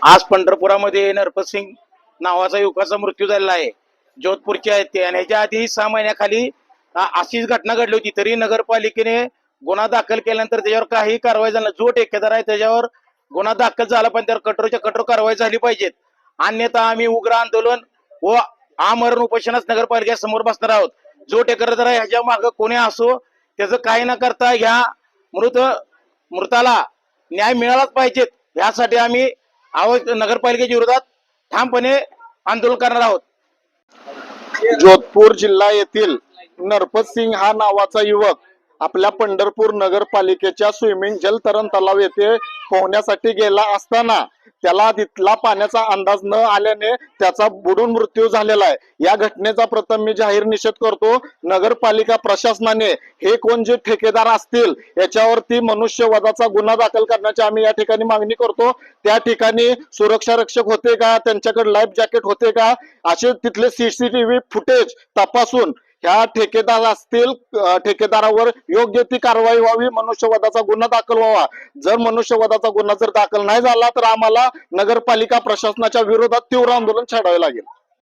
आज पंढरपुरामध्ये नरपतसिंग नावाचा युवकाचा मृत्यू झालेला आहे. जोधपूरचे आहेत ते, आणि ह्याच्या आधी 6 महिन्याखाली अशीच घटना घडली होती. तरी नगरपालिकेने गुन्हा दाखल केल्यानंतर त्याच्यावर काही कारवाई झाली नाही. जो ठेकेदार आहे त्याच्यावर गुन्हा दाखल झाला, पण त्यावर कठोरच्या कठोर कारवाई झाली पाहिजेत. अन्यथा आम्ही उग्र आंदोलन व आमरण उपोषणास नगरपालिकेसमोर बसणार आहोत. जो ठेकेदार आहे ह्याच्या मागे कोणी असो, त्याचं काही न करता ह्या मृताला न्याय मिळालाच पाहिजेत. यासाठी आम्ही नगरपालिकेच्या विरोधात ठामपणे आंदोलन करणार आहोत. जोधपूर जिल्हा येथील नरपतसिंग हा नावाचा युवक आपल्या पंढरपूर नगरपालिकेच्या स्विमिंग जलतरण तलाव येथे पोहण्यासाठी गेला असताना त्याला तिथला पाण्याचा अंदाज न आल्याने त्याचा बुडून मृत्यू झालेला आहे. या घटनेचा प्रथम मी जाहीर निषेध करतो. नगरपालिका प्रशासनाने हे कोण जे ठेकेदार असतील याच्यावरती मनुष्यवधाचा गुन्हा दाखल करण्याची आम्ही या ठिकाणी मागणी करतो. त्या ठिकाणी सुरक्षा रक्षक होते का, त्यांच्याकडे लाईफ जॅकेट होते का, असे तिथले सीसीटीव्ही फुटेज तपासून ह्या ठेकेदार असतील ठेकेदारावर योग्य ती कारवाई व्हावी, मनुष्यवधाचा गुन्हा दाखल व्हावा. जर मनुष्यवधाचा गुन्हा जर दाखल नाही झाला तर आम्हाला नगरपालिका प्रशासनाच्या विरोधात तीव्र आंदोलन छेडावे लागेल.